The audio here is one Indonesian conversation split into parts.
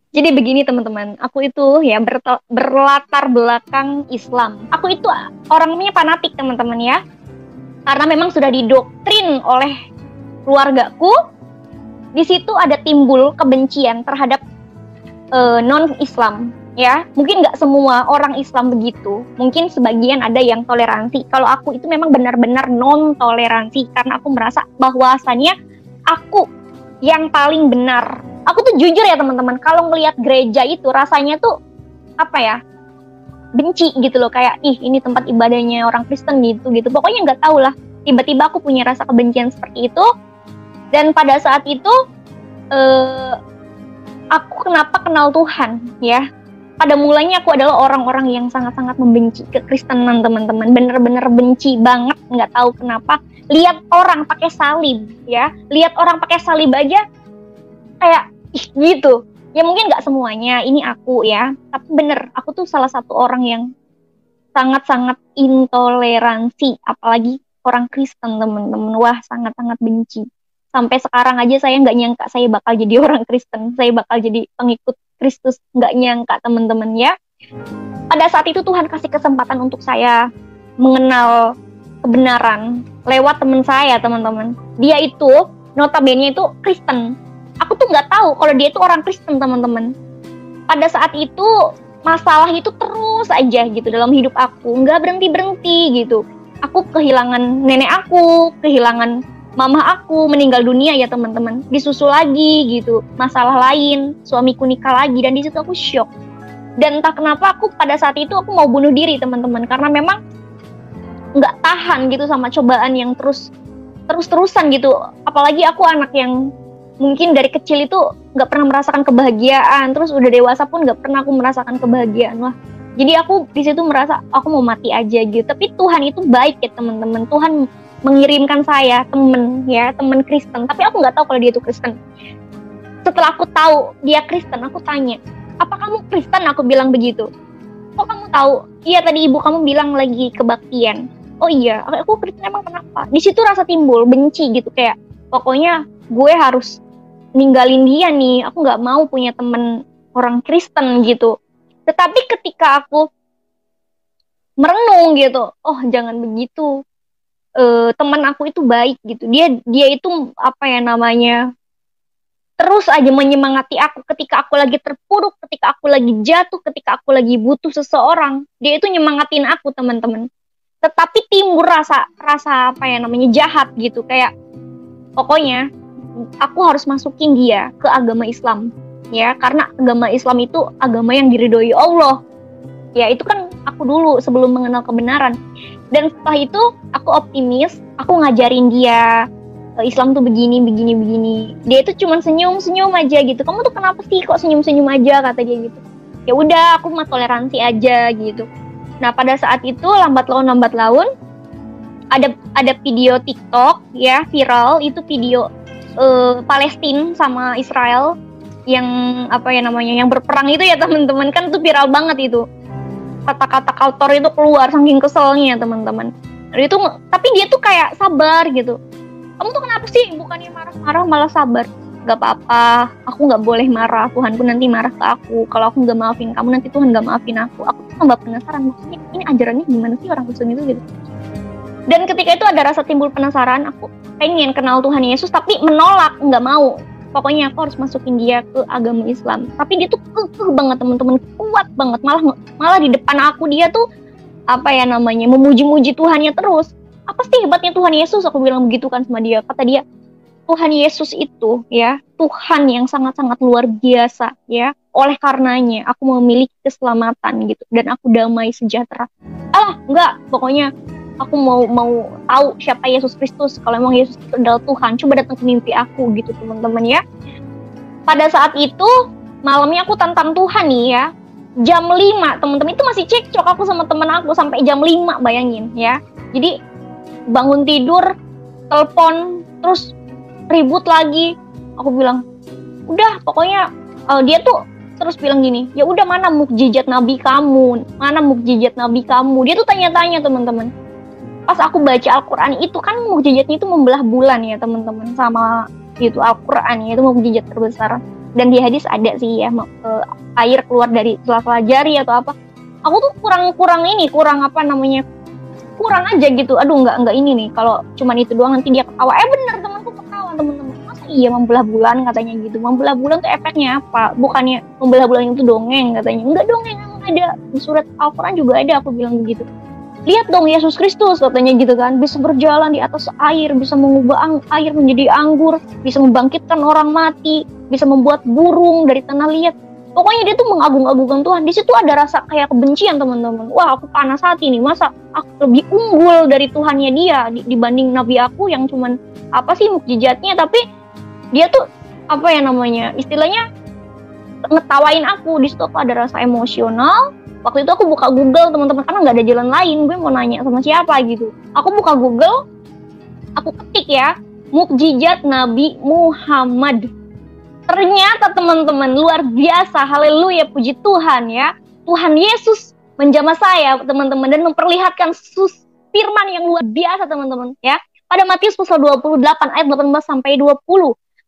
Jadi begini teman-teman, aku itu ya berlatar belakang Islam. Aku itu orangnya fanatik teman-teman ya, karena memang sudah didoktrin oleh keluargaku. Di situ ada timbul kebencian terhadap non-Islam ya. Mungkin nggak semua orang Islam begitu. Mungkin sebagian ada yang toleransi. Kalau aku itu memang benar-benar non-toleransi karena aku merasa bahwasannya aku yang paling benar. Aku tuh jujur ya teman-teman, kalau ngelihat gereja itu rasanya tuh apa ya, benci gitu loh, kayak ih ini tempat ibadahnya orang Kristen gitu. Pokoknya nggak tahu lah. Tiba-tiba aku punya rasa kebencian seperti itu. Dan pada saat itu aku kenapa kenal Tuhan ya. Pada mulanya aku adalah orang-orang yang sangat-sangat membenci kekristenan teman-teman. Bener-bener benci banget, nggak tahu kenapa. Lihat orang pakai salib ya, lihat orang pakai salib aja kayak gitu. Ya mungkin nggak semuanya, ini aku ya. Tapi bener, aku tuh salah satu orang yang sangat-sangat intoleransi. Apalagi orang Kristen teman-teman. Wah sangat-sangat benci. Sampai sekarang aja saya nggak nyangka saya bakal jadi orang Kristen. Saya bakal jadi pengikut Kristus. Nggak nyangka teman-teman ya. Pada saat itu Tuhan kasih kesempatan untuk saya mengenal kebenaran lewat teman saya teman-teman. Dia itu notabene itu Kristen. Aku tuh nggak tahu kalau dia itu orang Kristen teman-teman. Pada saat itu masalah itu terus aja gitu dalam hidup aku, nggak berhenti gitu. Aku kehilangan nenek aku, kehilangan mama aku, meninggal dunia ya teman-teman. Disusul lagi gitu, masalah lain, suamiku nikah lagi, dan di situ aku shock. Dan entah kenapa aku pada saat itu aku mau bunuh diri teman-teman, karena memang nggak tahan gitu sama cobaan yang terus-terusan gitu. Apalagi aku anak yang mungkin dari kecil itu nggak pernah merasakan kebahagiaan, terus udah dewasa pun nggak pernah aku merasakan kebahagiaan lah. Jadi aku di situ merasa aku mau mati aja gitu. Tapi Tuhan itu baik ya teman-teman. Tuhan mengirimkan saya teman Kristen. Tapi aku nggak tahu kalau dia itu Kristen. Setelah aku tahu dia Kristen, aku tanya, apa kamu Kristen? Aku bilang begitu. Kok kamu tahu? Iya tadi ibu kamu bilang lagi kebaktian. Oh iya, aku Kristen emang kenapa? Di situ rasa timbul benci gitu, kayak pokoknya gue harus ninggalin dia nih, aku nggak mau punya temen orang Kristen gitu. Tetapi ketika aku merenung gitu, oh jangan begitu, teman aku itu baik gitu, dia itu apa ya namanya, terus aja menyemangati aku ketika aku lagi terpuruk, ketika aku lagi jatuh, ketika aku lagi butuh seseorang, dia itu nyemangatin aku teman-teman. Tetapi timbul rasa apa ya namanya, jahat gitu, kayak pokoknya aku harus masukin dia ke agama Islam ya, karena agama Islam itu agama yang diridhoi Allah ya. Itu kan aku dulu sebelum mengenal kebenaran. Dan setelah itu aku optimis, aku ngajarin dia Islam tuh begini. Dia itu cuma senyum aja gitu. Kamu tuh kenapa sih kok senyum aja, kata dia gitu. Ya udah, aku mah toleransi aja gitu. Nah pada saat itu lambat laun ada video TikTok ya viral, itu video Palestina sama Israel yang apa ya namanya, yang berperang itu ya teman-teman, kan itu viral banget itu. Kata-kata kotor itu keluar saking keselnya teman-teman. Itu tapi dia tuh kayak sabar gitu. Kamu tuh kenapa sih bukannya marah-marah malah sabar? Gak apa-apa, aku nggak boleh marah, Tuhan pun nanti marah ke aku. Kalau aku nggak maafin kamu, nanti Tuhan nggak maafin aku. Aku tuh tambah penasaran, maksudnya ini ajarannya gimana sih orang Kristen itu gitu. Dan ketika itu ada rasa timbul penasaran, aku pengen kenal Tuhan Yesus tapi menolak, nggak mau. Pokoknya aku harus masukin dia ke agama Islam. Tapi dia tuh kekeh banget teman-teman, kuat banget. Malah di depan aku dia tuh apa ya namanya, memuji-muji Tuhannya terus. Apa sih hebatnya Tuhan Yesus? Aku bilang begitu kan sama dia. Kata dia, Tuhan Yesus itu ya Tuhan yang sangat-sangat luar biasa ya. Oleh karenanya aku memiliki keselamatan gitu, dan aku damai sejahtera. Enggak, pokoknya aku mau tahu siapa Yesus Kristus. Kalau emang Yesus itu adalah Tuhan, coba datang ke mimpi aku gitu teman-teman ya. Pada saat itu malamnya aku tantang Tuhan nih ya. Jam 5 teman-teman, itu masih cekcok aku sama teman aku sampai jam 5, bayangin ya. Jadi bangun tidur, telepon, terus ribut lagi. Aku bilang, udah pokoknya dia tuh terus bilang gini, ya udah mana mukjizat nabi kamu? Mana mukjizat nabi kamu? Dia tuh tanya-tanya teman-teman. Pas aku baca Al-Qur'an itu kan mukjizatnya itu membelah bulan ya teman-teman, sama itu Al-Qur'an ya, itu mukjizat terbesar. dan di hadis ada sih ya, air keluar dari sela-sela jari atau apa. Aku tuh kurang apa namanya, kurang aja gitu. Aduh, nggak ini nih, kalau cuman itu doang nanti dia ketawa. Bener, temanku ketawa, teman-teman. Masa iya membelah bulan katanya gitu. Membelah bulan tuh efeknya apa? Bukannya membelah bulan itu dongeng katanya. Enggak dongeng, emang ada di surat Al-Quran juga ada, aku bilang begitu. Lihat dong Yesus Kristus katanya gitu kan, bisa berjalan di atas air, bisa mengubah air menjadi anggur, bisa membangkitkan orang mati, bisa membuat burung dari tanah liat. Pokoknya dia tuh mengagung-agungkan Tuhan. Di situ ada rasa kayak kebencian, teman-teman. Wah, aku panas hati nih, masa aku lebih unggul dari Tuhannya dia dibanding nabi aku yang cuman apa sih mukjizatnya, tapi dia tuh apa ya namanya, istilahnya ngetawain aku. Di situ aku ada rasa emosional. Waktu itu aku buka Google, teman-teman, karena nggak ada jalan lain, gue mau nanya sama siapa gitu. Aku buka Google, aku ketik ya, mukjizat Nabi Muhammad. Ternyata teman-teman, luar biasa, haleluya, puji Tuhan ya. Tuhan Yesus menjamah saya, teman-teman, dan memperlihatkan firman yang luar biasa, teman-teman ya. Pada Matius pasal 28 ayat 18 sampai 20,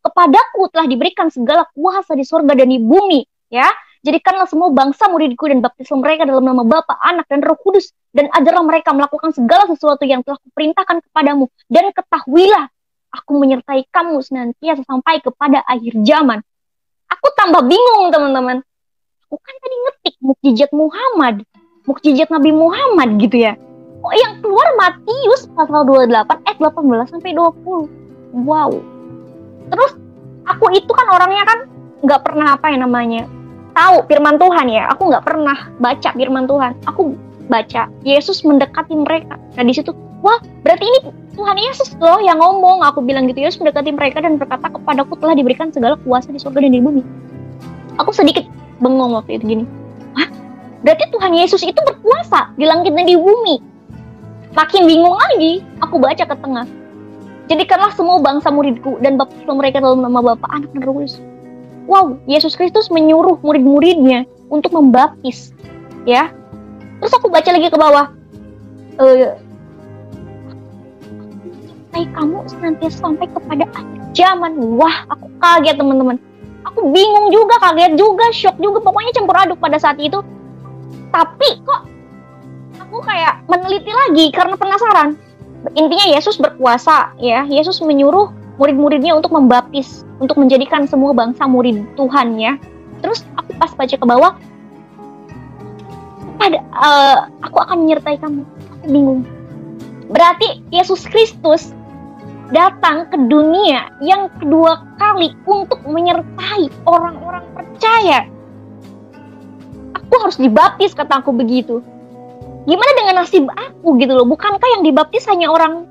kepadaku telah diberikan segala kuasa di sorga dan di bumi ya. Jadikanlah semua bangsa muridku dan baptislah mereka dalam nama Bapa, Anak, dan Roh Kudus, dan ajarlah mereka melakukan segala sesuatu yang telah kuperintahkan kepadamu, dan ketahuilah aku menyertai kamu senantiasa sampai kepada akhir zaman. Aku tambah bingung, teman-teman. Aku kan tadi ngetik mukjizat Muhammad, mukjizat Nabi Muhammad gitu ya. Kok yang keluar Matius pasal 28 ayat 18 sampai 20. Wow. Terus aku itu kan orangnya kan nggak pernah apa ya namanya, tahu firman Tuhan ya. Aku nggak pernah baca firman Tuhan. Aku baca Yesus mendekati mereka. Nah di situ, wah berarti ini Tuhan Yesus loh yang ngomong. Aku bilang gitu, Yesus mendekati mereka dan berkata, kepadaku telah diberikan segala kuasa di surga dan di bumi. Aku sedikit bengong waktu itu gini. Hah? Berarti Tuhan Yesus itu berkuasa di langit dan di bumi. Makin bingung lagi, aku baca ke tengah. Jadikanlah semua bangsa muridku dan baptislah mereka dalam nama Bapa, Anak, dan Roh Kudus. Wow, Yesus Kristus menyuruh murid-muridnya untuk membaptis, ya. Terus aku baca lagi ke bawah. Kamu senantiasa sampai kepada akhir zaman. Wah, aku kaget, teman-teman. Aku bingung juga, kaget juga, shock juga. Pokoknya campur aduk pada saat itu. Tapi kok aku kayak meneliti lagi karena penasaran. Intinya Yesus berkuasa, ya. Yesus menyuruh murid-muridnya untuk membaptis, untuk menjadikan semua bangsa murid Tuhan ya. Terus aku pas baca ke bawah, aku akan menyertai kamu. Aku bingung. Berarti Yesus Kristus datang ke dunia yang kedua kali untuk menyertai orang-orang percaya. Aku harus dibaptis, kata aku begitu. Gimana dengan nasib aku gitu loh? Bukankah yang dibaptis hanya orang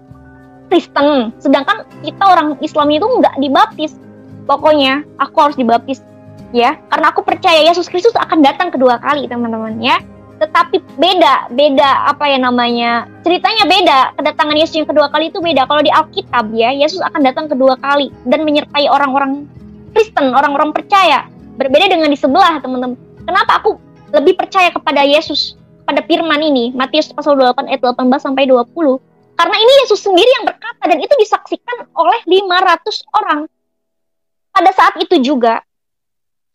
Kristen, sedangkan kita orang Islam itu nggak dibaptis. Pokoknya aku harus dibaptis ya, karena aku percaya Yesus Kristus akan datang kedua kali, teman-teman ya. Tetapi beda apa ya namanya, ceritanya beda. Kedatangan Yesus yang kedua kali itu beda. Kalau di Alkitab ya, Yesus akan datang kedua kali dan menyertai orang-orang Kristen, orang-orang percaya. Berbeda dengan di sebelah, teman-teman. Kenapa aku lebih percaya kepada Yesus, pada firman ini, Matius pasal 28 ayat 18 sampai 20? Karena ini Yesus sendiri yang berkata, dan itu disaksikan oleh 500 orang. Pada saat itu juga,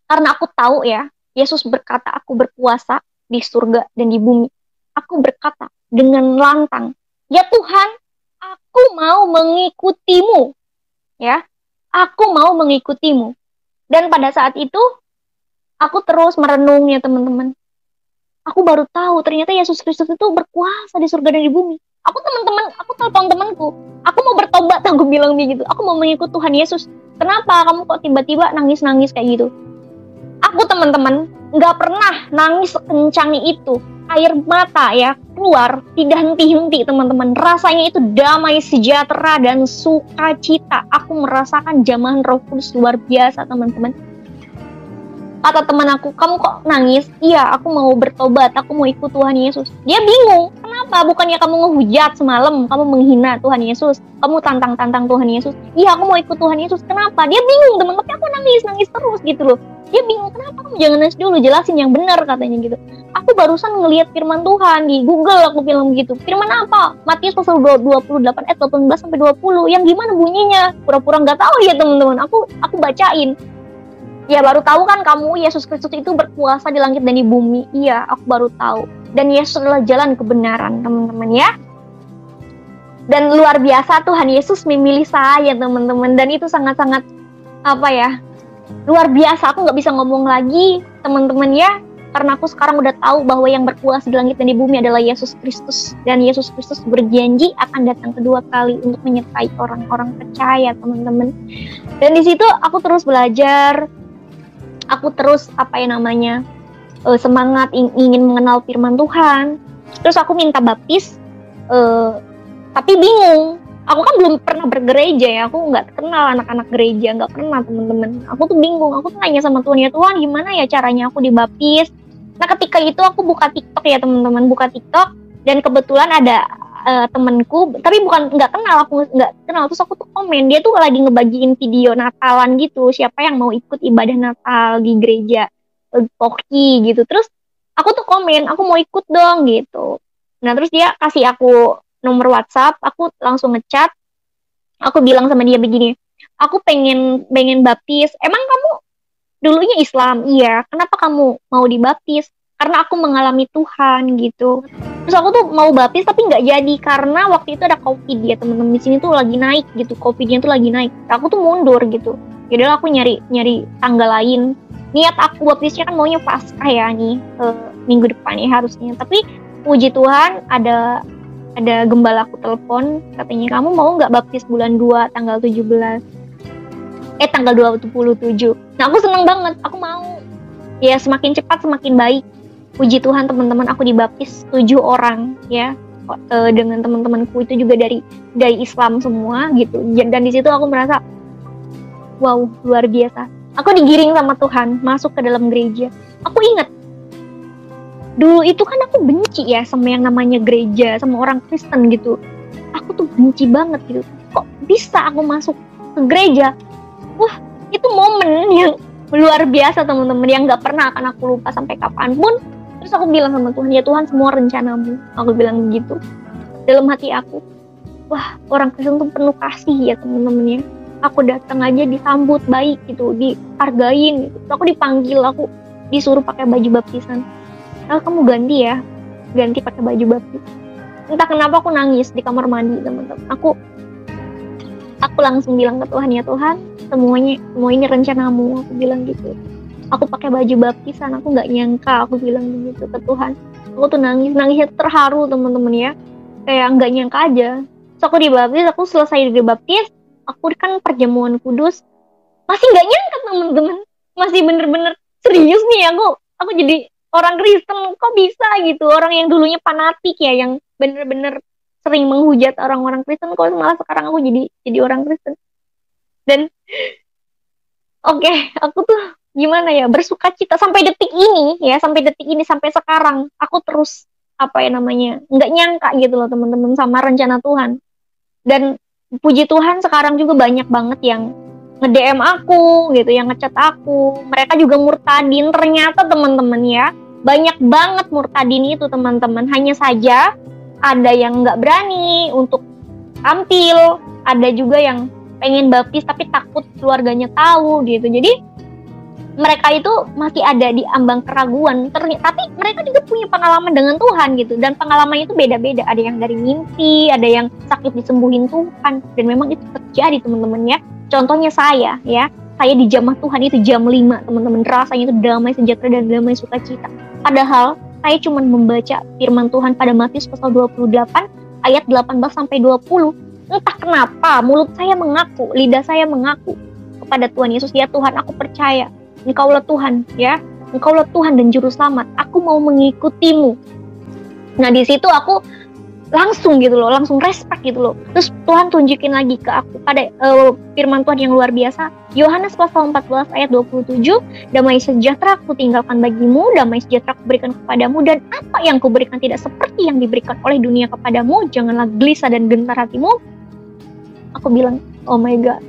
karena aku tahu ya, Yesus berkata, aku berkuasa di surga dan di bumi. Aku berkata dengan lantang, ya Tuhan, aku mau mengikutimu. Ya, aku mau mengikutimu. Dan pada saat itu, aku terus merenung ya teman-teman. Aku baru tahu ternyata Yesus Kristus itu berkuasa di surga dan di bumi. Aku telepon temanku, aku mau bertobat, aku bilang begitu. Aku mau mengikut Tuhan Yesus. Kenapa kamu kok tiba-tiba nangis-nangis kayak gitu? Aku teman-teman nggak pernah nangis sekencang itu. Air mata ya keluar tidak henti-henti, teman-teman. Rasanya itu damai, sejahtera, dan sukacita. Aku merasakan jamahan Roh Kudus luar biasa, teman-teman. Kata teman aku, kamu kok nangis? Iya, aku mau bertobat, aku mau ikut Tuhan Yesus. Dia bingung, kenapa? Bukannya kamu ngehujat semalam, kamu menghina Tuhan Yesus, kamu tantang-tantang Tuhan Yesus. Iya, aku mau ikut Tuhan Yesus. Kenapa? Dia bingung, teman, tapi aku nangis terus gitu loh. Dia bingung, kenapa kamu jangan nangis dulu, jelasin yang benar, katanya gitu. Aku barusan ngelihat firman Tuhan di Google, aku bilang gitu. Firman apa? Matius pasal 28 ayat 18 sampai 20. Yang gimana bunyinya? Pura-pura nggak tahu ya teman-teman. Aku bacain. Ya baru tahu kan kamu, Yesus Kristus itu berkuasa di langit dan di bumi. Iya, aku baru tahu. Dan Yesus adalah jalan kebenaran, teman-teman ya. Dan luar biasa Tuhan Yesus memilih saya, teman-teman. Dan itu sangat-sangat luar biasa. Aku nggak bisa ngomong lagi, teman-teman ya. Karena aku sekarang udah tahu bahwa yang berkuasa di langit dan di bumi adalah Yesus Kristus. Dan Yesus Kristus berjanji akan datang kedua kali untuk menyertai orang-orang percaya, teman-teman. Dan di situ aku terus belajar. Aku terus semangat ingin mengenal firman Tuhan. Terus aku minta baptis, tapi bingung. Aku kan belum pernah bergereja ya, aku nggak kenal anak-anak gereja, nggak pernah, teman-teman. Aku tuh bingung, aku tuh nanya sama Tuhan, ya Tuhan gimana ya caranya aku dibaptis. Nah ketika itu aku buka TikTok ya teman-teman, buka TikTok, dan kebetulan ada temanku, tapi nggak kenal, terus aku tuh komen, dia tuh lagi ngebagiin video Natalan gitu, siapa yang mau ikut ibadah Natal di gereja Poki gitu. Terus aku tuh komen, aku mau ikut dong gitu. Nah terus dia kasih aku nomor WhatsApp, aku langsung ngechat, aku bilang sama dia begini, aku pengen baptis. Emang kamu dulunya Islam? Iya. Kenapa kamu mau dibaptis? Karena aku mengalami Tuhan gitu. Terus aku tuh mau baptis tapi nggak jadi karena waktu itu ada COVID ya teman-teman, di sini tuh lagi naik gitu, COVID-nya tuh lagi naik. Aku tuh mundur gitu. Jadi aku nyari tanggal lain. Niat aku baptisnya kan maunya Paskah ya nih, minggu depan ya harusnya. Tapi puji Tuhan ada gembala aku telepon, katanya kamu mau nggak baptis bulan 2 tanggal 17. Tanggal 27. Nah aku seneng banget, aku mau. Ya semakin cepat semakin baik. Puji Tuhan teman-teman, aku dibaptis 7 orang ya, dengan teman-temanku itu juga dari Islam semua gitu. Dan di situ aku merasa wow, luar biasa. Aku digiring sama Tuhan masuk ke dalam gereja. Aku ingat dulu itu kan aku benci ya sama yang namanya gereja, sama orang Kristen gitu. Aku tuh benci banget gitu. Kok bisa aku masuk ke gereja? Wah, itu momen yang luar biasa teman-teman, yang gak pernah akan aku lupa sampai kapanpun. Terus aku bilang sama Tuhan, ya Tuhan semua rencanamu. Aku bilang begitu dalam hati aku. Wah, orang Kristen tuh penuh kasih ya teman-teman ya. Aku datang aja disambut baik gitu, dihargain gitu. Aku dipanggil, aku disuruh pakai baju baptisan. Kamu ganti pakai baju baptis. Entah kenapa aku nangis di kamar mandi teman-teman. Aku langsung bilang ke Tuhan, ya Tuhan, semua ini rencanamu. Aku bilang gitu. Aku pakai baju baptisan, aku nggak nyangka, aku bilang begitu ke Tuhan. Aku tuh nangisnya terharu teman-teman ya, kayak nggak nyangka aja. So aku dibaptis, aku selesai dibaptis, aku kan perjamuan kudus, masih nggak nyangka teman-teman, masih bener-bener serius nih aku jadi orang Kristen. Kok bisa gitu, orang yang dulunya fanatik ya, yang bener-bener sering menghujat orang-orang Kristen, kok malah sekarang aku jadi orang Kristen. Dan aku tuh gimana ya, bersuka cita sampai detik ini, sampai sekarang aku terus nggak nyangka gitu loh teman-teman sama rencana Tuhan. Dan puji Tuhan sekarang juga banyak banget yang nge-DM aku gitu, yang ngechat aku, mereka juga murtadin ternyata teman-teman ya, banyak banget murtadin itu teman-teman. Hanya saja ada yang nggak berani untuk tampil, ada juga yang pengen baptis tapi takut keluarganya tahu gitu. Jadi mereka itu masih ada di ambang keraguan, tapi mereka juga punya pengalaman dengan Tuhan gitu, dan pengalamannya itu beda-beda. Ada yang dari mimpi, ada yang sakit disembuhin Tuhan, dan memang itu terjadi teman-teman ya. Contohnya saya di jamah Tuhan itu jam 5 teman-teman, rasanya itu damai sejahtera dan damai sukacita. Padahal saya cuma membaca firman Tuhan pada Matius pasal 28 ayat 18 sampai 20. Entah kenapa mulut saya mengaku, lidah saya mengaku kepada Tuhan Yesus, ya Tuhan, aku percaya Engkaulah Tuhan ya, Engkaulah Tuhan dan Juru Selamat, aku mau mengikutimu. Nah di situ aku langsung respect gitu loh. Terus Tuhan tunjukin lagi ke aku pada firman Tuhan yang luar biasa, Yohanes pasal 14 ayat 27, damai sejahtera aku tinggalkan bagimu, damai sejahtera aku berikan kepadamu, dan apa yang kuberikan tidak seperti yang diberikan oleh dunia kepadamu, janganlah gelisah dan gentar hatimu. Aku bilang, oh my God,